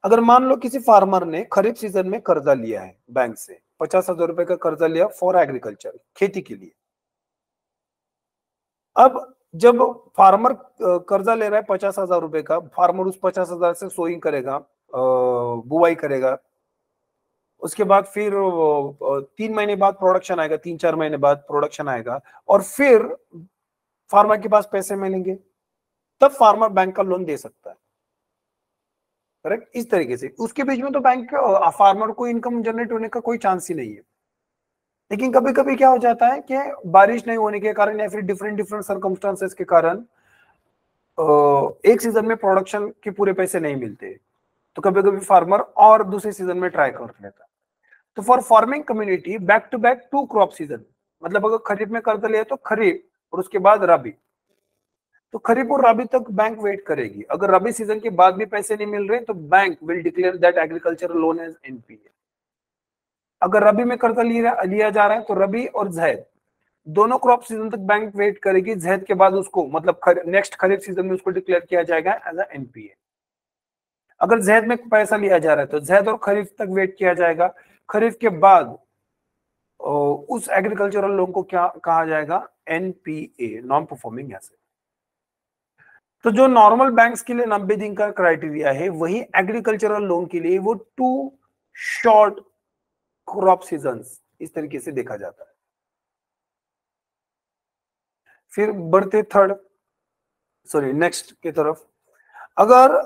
अगर मान लो किसी फार्मर ने खरीफ सीजन में कर्जा लिया है बैंक से, 50,000 रुपए का कर्जा लिया फॉर एग्रीकल्चर, खेती के लिए। अब जब फार्मर कर्जा ले रहा है 50,000 रुपए का, फार्मर उस 50,000 से सोइंग करेगा, बुआई करेगा। उसके बाद फिर 3 महीने बाद प्रोडक्शन आएगा, 3-4 महीने बाद प्रोडक्शन आएगा, और फिर फार्मर के पास पैसे मिलेंगे, तब फार्मर बैंक का लोन दे सकता है। करेक्ट, इस तरीके से। उसके बीच में तो बैंक फार्मर को इनकम जनरेट होने का कोई चांस ही नहीं है। लेकिन कभी कभी क्या हो जाता है कि बारिश नहीं होने के कारण या फिर डिफरेंट डिफरेंट सर्कमस्टांसेस के कारण एक सीजन में प्रोडक्शन के पूरे पैसे नहीं मिलते, तो कभी कभी फार्मर और दूसरे सीजन में ट्राई कर लेता है। तो for farming community back to back 2 crop season, मतलब अगर खरीफ में कर्ज लिया तो खरीफ और उसके बाद रबी, तो खरीफ और रबी तक बैंक वेट करेगी। अगर रबी सीजन के बाद भी पैसे नहीं मिल रहे तो bank will declare that agricultural loan as NPA. अगर रबी में कर्ज लिया जा रहा है तो रबी और जैद दोनों क्रॉप सीजन तक बैंक वेट करेगी। जैद के बाद उसको मतलब नेक्स्ट खरीफ सीजन में उसको डिक्लेयर किया जाएगा एज एनपीए। अगर जैद में पैसा लिया जा रहा है तो जैद और खरीफ तक वेट किया जाएगा। खरीफ के बाद उस एग्रीकल्चरल लोन को क्या कहा जाएगा? NPA, non performing asset. तो जो नॉर्मल बैंक्स के लिए 90 दिन का क्राइटेरिया है, वही एग्रीकल्चरल लोन के लिए वो 2 शॉर्ट क्रॉप सीजन्स इस तरीके से देखा जाता है। फिर बढ़ते नेक्स्ट की तरफ। अगर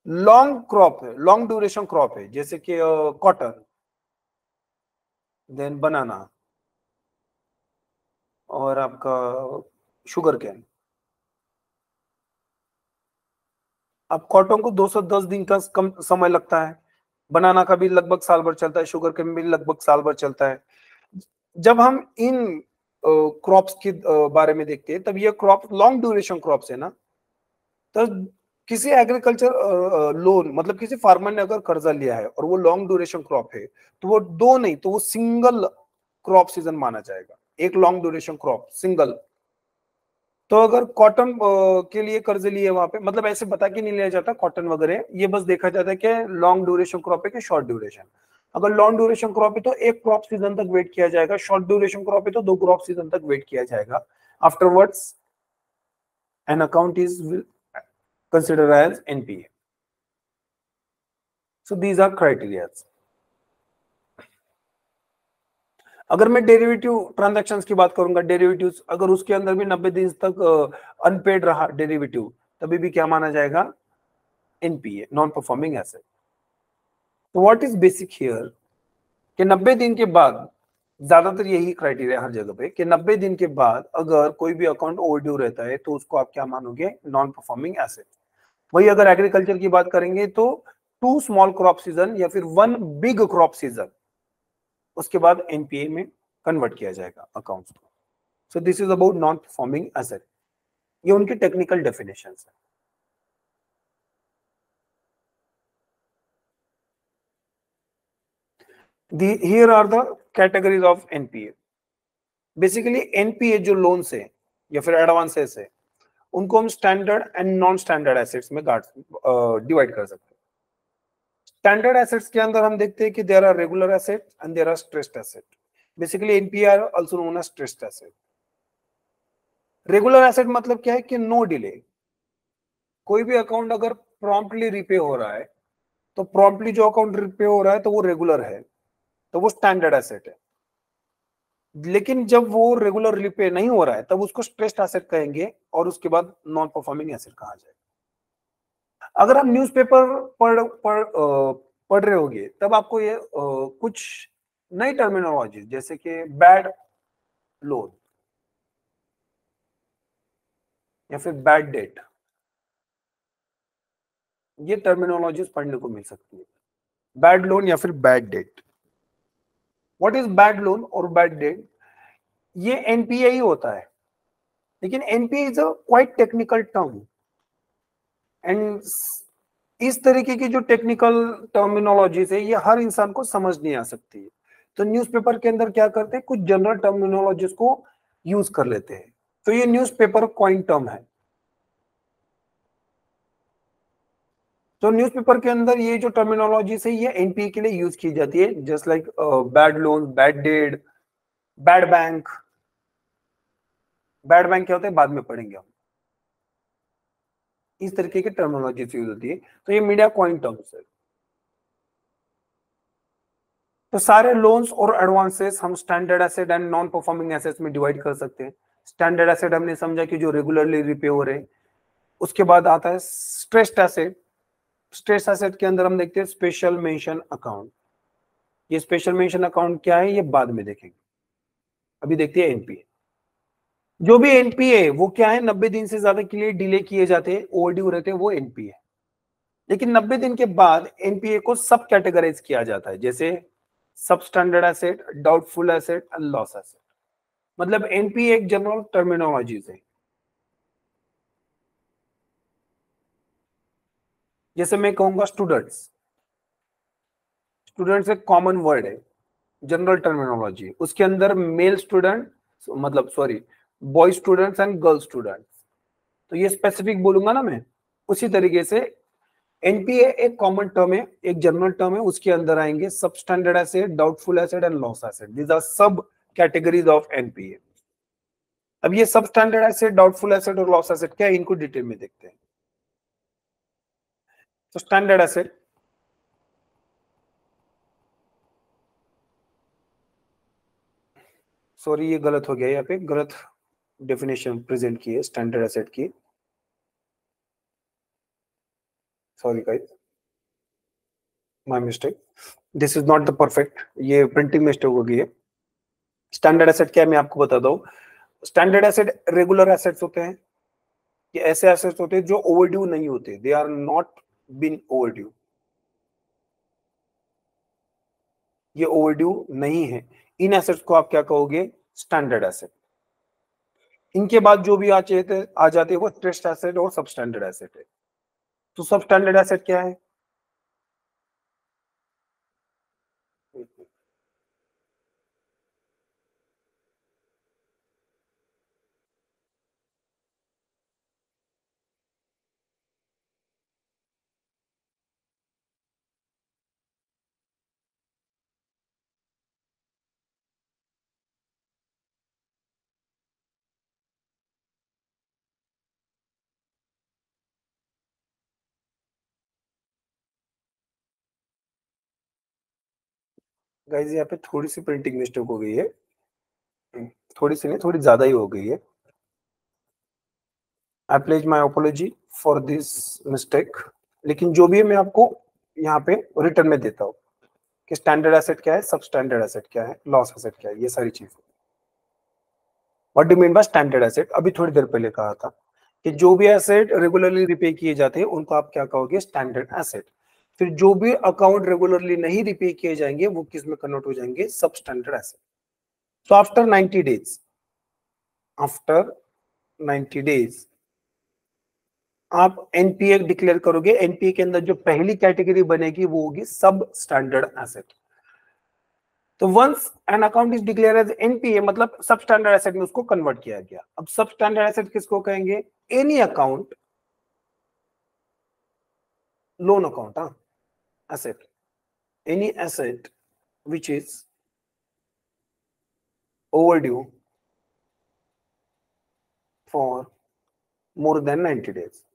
लॉन्ग क्रॉप है, लॉन्ग ड्यूरेशन क्रॉप है, जैसे कि कॉटन, देन बनाना और आपका शुगर कैन। अब कॉटन को 210 दिन का कम समय लगता है, बनाना का भी लगभग साल भर चलता है, शुगर कैन भी लगभग साल भर चलता है। जब हम इन क्रॉप्स के बारे में देखते हैं, तब ये क्रॉप लॉन्ग ड्यूरेशन क्रॉप्स है ना, तो किसी एग्रीकल्चर लोन मतलब किसी फार्मर ने अगर कर्जा लिया है और वो लॉन्ग ड्यूरेशन क्रॉप है, तो वो 2 नहीं तो वो सिंगल क्रॉप सीजन माना जाएगा, एक लॉन्ग ड्यूरेशन क्रॉप सिंगल। तो अगर कॉटन के लिए कर्ज लिए वहां पे, मतलब ऐसे बता के नहीं लिया जाता कॉटन वगैरह, ये बस देखा जाता है कि लॉन्ग ड्यूरेशन क्रॉप है कि शॉर्ट ड्यूरेशन। अगर लॉन्ग ड्यूरेशन क्रॉप है तो एक क्रॉप सीजन तक वेट किया जाएगा, शॉर्ट ड्यूरेशन क्रॉप है तो 2 क्रॉप सीजन तक वेट किया जाएगा। Afterwards N account is considered as NPA. So these are criteria. अगर मैं डेरिवेटिव ट्रांजैक्शंस की बात करूंगा, डेरिवेटिव्स अगर उसके अंदर भी 90 दिन तक अनपेड रहा डेरिवेटिव, तभी भी क्या माना जाएगा? NPA, non performing asset. तो व्हाट इज बेसिक हियर कि 90 दिन के बाद, ज्यादातर यही क्राइटेरिया हर जगह पे, कि 90 दिन के बाद अगर कोई भी अकाउंट ओवरड्यू रहता है तो उसको आप क्या मानोगे? Non performing asset. वही अगर एग्रीकल्चर की बात करेंगे तो 2 स्मॉल क्रॉप सीजन या फिर 1 बिग क्रॉप सीजन, उसके बाद एनपीए में कन्वर्ट किया जाएगा अकाउंट्स को। So this is about non performing asset. ये उनकी टेक्निकल डेफिनेशन है। Here are the categories of NPA. Basically NPA जो लोन्स है या फिर एडवांसेस है, उनको हम standard and non standard assets में डिवाइड कर सकते हैं। स्टैंडर्ड एसेट्स के अंदर हम देखते हैं कि there are regular asset and there are stressed asset. Basically NPA are also known as stressed asset. Regular asset मतलब क्या है कि नो डिले, कोई भी अकाउंट अगर प्रॉम्प्टली रिपे हो रहा है तो प्रॉम्प्टली जो अकाउंट रिपे हो रहा है तो वो रेगुलर है, तो वो स्टैंडर्ड एसेट है। लेकिन जब वो रेगुलर रिपे नहीं हो रहा है तब उसको स्ट्रेस्ड एसेट कहेंगे और उसके बाद नॉन परफॉर्मिंग एसेट कहा जाएगा। अगर आप न्यूज़पेपर पढ़ रहे होगे तब आपको ये कुछ नई टर्मिनोलॉजी जैसे कि बैड लोन या फिर बैड डेट, ये टर्मिनोलॉजीज पढ़ने को मिल सकती है। बैड लोन या फिर bad debt. What is bad loan और बैड डेट? ये एनपीए ही होता है, लेकिन NPA is a quite technical term and इस तरीके की जो टेक्निकल टर्मिनोलॉजीज है ये हर इंसान को समझ नहीं आ सकती है। तो न्यूज़पेपर के अंदर क्या करते हैं, कुछ जनरल टर्मिनोलॉजीज को यूज कर लेते हैं। तो ये न्यूज़पेपर कॉइन टर्म है। तो न्यूज़पेपर के अंदर ये जो टर्मिनोलॉजीज है ये एनपीए के लिए यूज की जाती है, just like bad loan, bad debt, bad bank. Bad bank क्या होता है बाद में पढ़ेंगे हम। इस तरीके की टर्मिनोलॉजीज यूज होती है। तो ये मीडिया कॉइन टर्म्स है। तो सारे लोन्स और एडवांसेस हम standard asset and non performing assets में डिवाइड कर सकते हैं। स्टैंडर्ड एसेट हमने समझा कि जो रेगुलरली रिपे हो रहे हैं। उसके बाद आता है स्ट्रेस्ड एसेट। स्ट्रेस्ड एसेट के अंदर हम देखते हैं स्पेशल मेंशन अकाउंट। ये स्पेशल मेंशन अकाउंट क्या है ये बाद में देखेंगे, अभी देखते हैं एनपीए। जो भी एनपीए वो क्या है, 90 दिन से ज्यादा के लिए डिले किए जाते हैं, ओवरड्यू रहते हैं, वो एनपीए। लेकिन 90 दिन के बाद एनपीए को सब कैटेगराइज किया जाता है, जैसे सब standard asset, doubtful asset and loss asset. मतलब एनपीए एक जनरल टर्मिनोलॉजी है। जैसे मैं कहूंगा स्टूडेंट्स, स्टूडेंट्स एक कॉमन वर्ड है, जनरल टर्मिनोलॉजी, उसके अंदर मेल स्टूडेंट, मतलब sorry, boy students and girl students, तो ये स्पेसिफिक बोलूंगा ना मैं। उसी तरीके से एनपीए एक कॉमन टर्म है, एक जनरल टर्म है, उसके अंदर आएंगे sub standard asset, doubtful asset and loss asset, these are sub categories of NPA. अब ये sub standard asset, doubtful asset और लॉस एसेट क्या है, इनको डिटेल में देखते हैं। तो स्टैंडर्ड एसेट, सॉरी ये गलत हो गया, यहाँ पे गलत डेफिनेशन प्रेजेंट की है स्टैंडर्ड एसेट की, sorry guys, my mistake, this is not the perfect, ये प्रिंटिंग मिस्टेक हो गई है। स्टैंडर्ड एसेट क्या है मैं आपको बता दूं। स्टैंडर्ड एसेट रेगुलर एसेट्स होते हैं, ये ऐसे एसेट्स होते हैं जो ओवरड्यू नहीं होते, they are not been overdue, ये ओवरड्यू नहीं है, इन एसेट्स को आप क्या कहोगे, स्टैंडर्ड एसेट। इनके बाद जो भी आ जाते हैं वो स्ट्रेस्ड एसेट और सब स्टैंडर्ड एसेट है। तो सब स्टैंडर्ड एसेट क्या है, गाइस यहाँ पे थोड़ी सी प्रिंटिंग मिस्टेक हो गई है, थोड़ी सी नहीं, थोड़ी ज्यादा ही हो गई है। I pledge my apology for this mistake. लेकिन जो भी है मैं आपको यहाँ पे रिटर्न में देता हूँ कि स्टैंडर्ड एसेट क्या है, सब स्टैंडर्ड एसेट क्या है, लॉस एसेट क्या है, ये सारी चीजें। What do mean by standard asset, अभी थोड़ी देर पहले कहा था कि जो भी एसेट रेगुलरली रिपे किए जाते हैं उनको आप क्या कहोगे, स्टैंडर्ड एसेट। फिर जो भी अकाउंट रेगुलरली नहीं रिपे किए जाएंगे वो किस में कन्वर्ट हो जाएंगे, सब standard asset. So after 90 days, after 90 days आप एनपीए डिक्लेयर करोगे, एनपीए के अंदर जो पहली कैटेगरी बनेगी वो होगी सब स्टैंडर्ड एसेट। तो once an account is declare as NPA मतलब सब स्टैंडर्ड एसेट में उसको कन्वर्ट किया गया। अब सब स्टैंडर्ड एसेट किसको कहेंगे, एनी अकाउंट, लोन अकाउंट, हाँ, asset, any asset which is overdue for more than 90 days।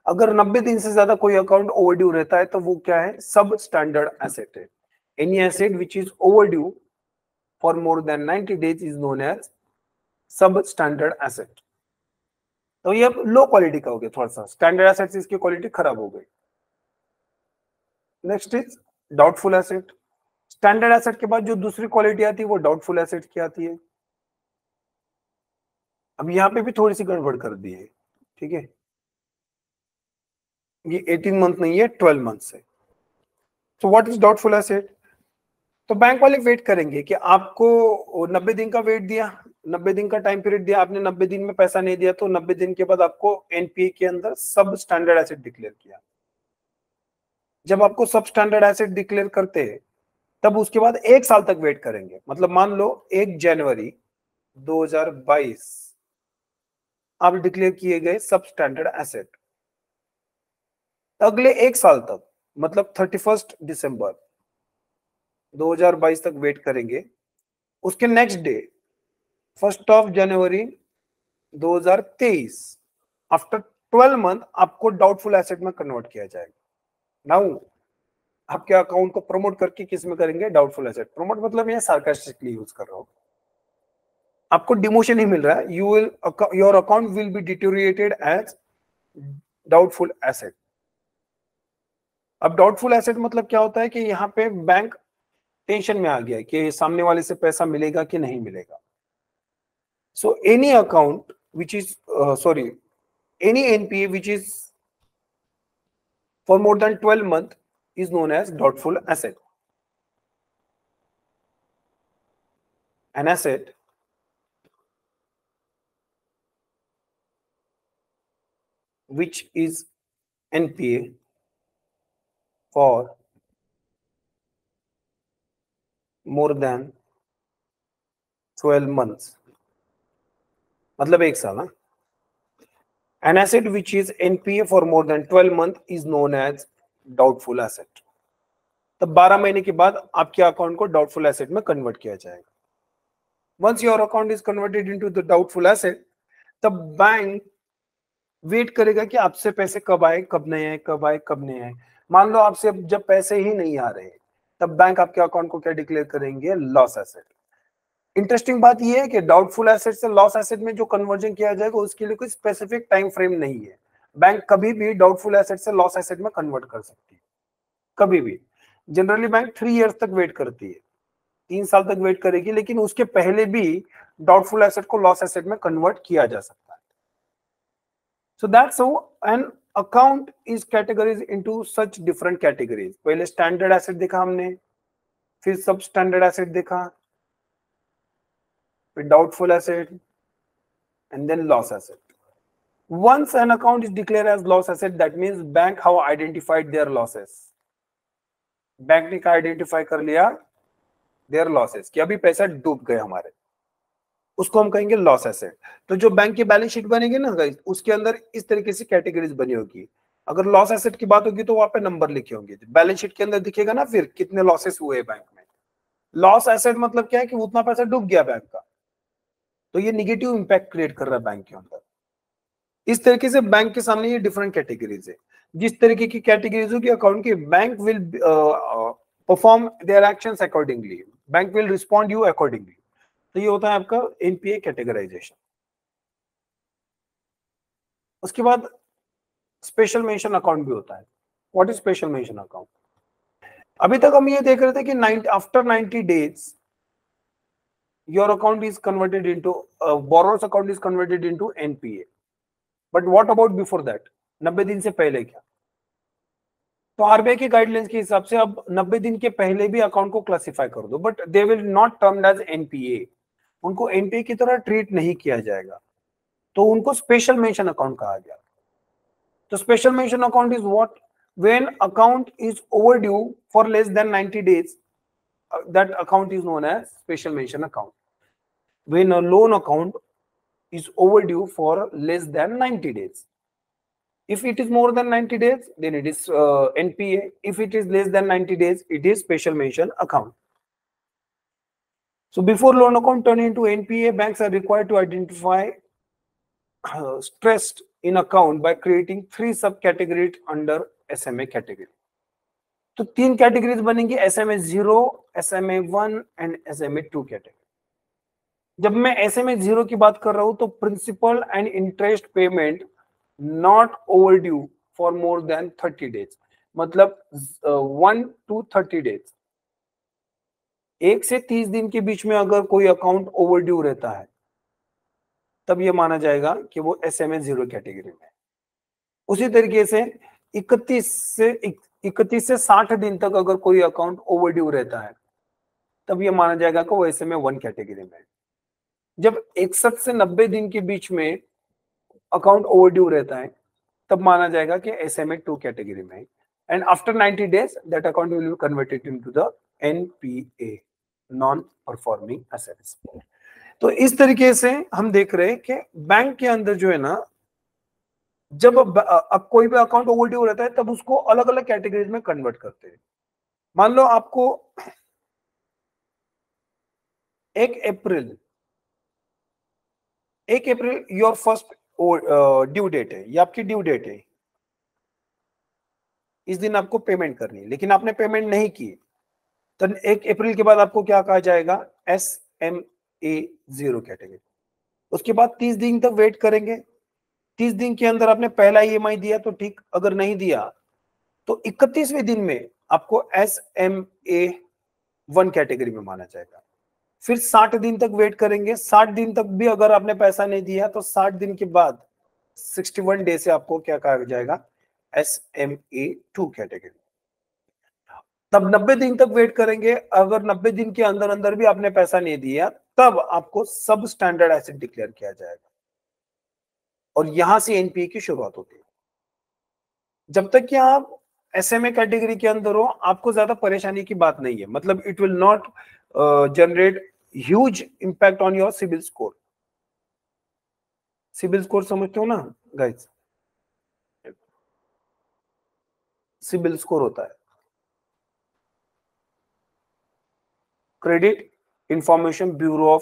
अगर 90 दिन से ज्यादा कोई अकाउंट ओवरड्यू रहता है तो वो क्या है, सब स्टैंडर्ड एसेट है। Any asset which is overdue for more than 90 days is known as sub standard asset. तो ये अब लो क्वालिटी का हो गया, थोड़ा सा स्टैंडर्ड एसेट से इसकी क्वालिटी खराब हो गई। Next is doubtful asset. Standard asset के बाद जो दूसरी क्वालिटी आती है वो डाउटफुल एसेट की आती है। अब यहाँ पे भी थोड़ी सी गड़बड़ कर दी है, ठीक है, ये 18 मंथ नहीं है, 12 मंथ है। तो व्हाट इज डाउटफुल एसेट, तो बैंक वाले वेट करेंगे कि आपको 90 दिन का वेट दिया, 90 दिन का टाइम पीरियड दिया, आपने 90 दिन में पैसा नहीं दिया तो 90 दिन के बाद आपको एनपीए के अंदर सब स्टैंडर्ड एसेट डिक्लेयर किया। जब आपको सब स्टैंडर्ड एसेट डिक्लेयर करते हैं तब उसके बाद 1 साल तक वेट करेंगे। मतलब मान लो 1 जनवरी 2022 आप डिक्लेयर किए गए सब स्टैंडर्ड एसेट, अगले 1 साल तक मतलब 31 दिसंबर 2022 तक वेट करेंगे। उसके नेक्स्ट डे 1 जनवरी 2023 आफ्टर 12 मंथ आपको डाउटफुल एसेट में कन्वर्ट किया जाएगा। नाउ आपके अकाउंट को प्रमोट करके किस में करेंगे, डाउटफुल एसेट। प्रमोट मतलब ये सार्कास्टिकली यूज कर रहा हूं, आपको डिमोशन ही मिल रहा है। You will, your account will be deteriorated as doubtful asset. अब डाउटफुल एसेट मतलब क्या होता है कि यहाँ पे बैंक टेंशन में आ गया है कि सामने वाले से पैसा मिलेगा कि नहीं मिलेगा। So any account which is any NPA which is for more than 12 months is known as doubtful asset. An asset which is NPA for more than 12 months, मतलब एक साल। An asset which is NPA for more than 12 months is known as doubtful asset. तब 12 महीने के बाद आपके account को doubtful asset में कन्वर्ट किया जाएगा। Once your account is converted into the doubtful asset, तब बैंक वेट करेगा कि आपसे पैसे कब आए कब नहीं आए, कब आए कब नहीं आए। मान लो आपसे जब पैसे ही नहीं आ रहे, तब बैंक आपके अकाउंट को क्या डिक्लेयर करेंगे? Loss asset. इंटरेस्टिंग बात यह है कि डाउटफुल एसेट से लॉस एसेट में जो कन्वर्जन किया जाएगा उसके लिए कोई स्पेसिफिक टाइम फ्रेम नहीं है। बैंक कभी भी डाउटफुल एसेट से लॉस एसेट में कन्वर्ट कर सकती है, कभी भी। जनरली बैंक 3 इयर्स तक वेट करती है, 3 साल तक वेट करेगी, लेकिन उसके पहले भी डाउटफुल एसेट को लॉस एसेट में कन्वर्ट किया जा सकता है। So that's how an account is categorized into such different categories. पहले स्टैंडर्ड एसेट देखा हमने, फिर सब स्टैंडर्ड एसेट देखा, फिर doubtful asset, and then loss asset. Once an account is declared as loss asset, that means bank have identified their losses. Bank ने क्या identify कर लिया? their losses, कि अभी पैसा डूब गए हमारे, उसको हम कहेंगे लॉस एसेट। तो जो बैंक की बैलेंस शीट बनेगी ना गाइस, उसके अंदर इस तरीके से कैटेगरीज बनी होगी। अगर लॉस एसेट की बात होगी तो वहां पे नंबर लिखे होंगे, बैलेंस शीट के अंदर दिखेगा ना फिर कितने लॉसेस हुए बैंक में। लॉस एसेट मतलब क्या है कि उतना पैसा डूब गया बैंक का, तो ये निगेटिव इंपैक्ट क्रिएट कर रहा है बैंक के अंदर। इस तरीके से बैंक के सामने ये डिफरेंट कैटेगरीज है। जिस तरीके की कैटेगरीज होगी अकाउंट की, bank will perform their actions accordingly, bank will respond you accordingly. तो ये होता है आपका एनपीए कैटेगराइजेशन। उसके बाद स्पेशल मेंशन अकाउंट भी होता है। What is special mention account? अभी तक हम ये देख रहे थे कि after 90 days your account is converted into borrowers account is converted into NPA. But what about before that? 90 दिन से पहले क्या? तो आरबीआई के गाइडलाइंस के हिसाब से अब 90 दिन के पहले भी अकाउंट को क्लासिफाई कर दो, but they will not termed as NPA. उनको एनपीए की तरह ट्रीट नहीं किया जाएगा, तो उनको स्पेशल मेंशन अकाउंट कहा गया। तो special mention account is what? when account is overdue for less than 90 days, that account is known as special mention account. When a loan account is overdue for less than 90 days, if it is more than 90 days, then it is NPA. If it is less than 90 days, it is special mention account. So before loan account turn into NPA, banks are required to identify stressed in account by creating 3 subcategories under SMA category. तो 3 categories बनेंगी, SMA 0, SMA 1 and SMA 2 category. जब मैं SMA 0 की बात कर रहा हूं तो principal and interest payment not overdue for more than 30 days, मतलब 1 to 30 डेज, 1 से 30 दिन के बीच में अगर कोई अकाउंट ओवरड्यू रहता है तब ये माना जाएगा कि वो SMA 0 कैटेगरी में है। उसी तरीके से 31 से 60 दिन तक अगर कोई अकाउंट ओवरड्यू रहता है तब ये माना जाएगा कि वो SMA 1 कैटेगरी में है। जब 61 से 90 दिन के बीच में अकाउंट ओवरड्यू रहता है तब माना जाएगा कि SMA 2 कैटेगरी में है। And after 90 days that account will be converted into the NPA, non performing assets. तो इस तरीके से हम देख रहे हैं कि बैंक के अंदर जो है ना, जब अब कोई भी अकाउंट ओवरड्यू रहता है तब उसको अलग अलग कैटेगरीज में कन्वर्ट करते हैं। मान लो आपको 1 अप्रैल योर फर्स्ट ड्यू डेट है, ये आपकी ड्यू डेट है, इस दिन आपको पेमेंट करनी है, लेकिन आपने पेमेंट नहीं की, तो 1 अप्रैल के बाद आपको क्या कहा जाएगा? SMA 0 category. उसके बाद 30 दिन तक वेट करेंगे, 30 दिन के अंदर आपने पहला ईएमआई दिया तो ठीक, अगर नहीं दिया तो 31वें दिन में आपको SMA 1 कैटेगरी में माना जाएगा। फिर 60 दिन तक वेट करेंगे, 60 दिन तक भी अगर आपने पैसा नहीं दिया तो 60 दिन के बाद 61 डे से आपको क्या कहा जाएगा, SMA 2 कैटेगरी। तब 90 दिन तक वेट करेंगे, अगर 90 दिन के अंदर अंदर भी आपने पैसा नहीं दिया तब आपको सब स्टैंडर्ड एसेट डिक्लेयर किया जाएगा और यहां से एनपीए की शुरुआत होती है। जब तक कि आप एसएमए कैटेगरी के अंदर हो आपको ज्यादा परेशानी की बात नहीं है, मतलब it will not generate huge impact on your CIBIL score. CIBIL score समझते हो ना गाइस? सिबिल स्कोर होता है क्रेडिट इंफॉर्मेशन ब्यूरो ऑफ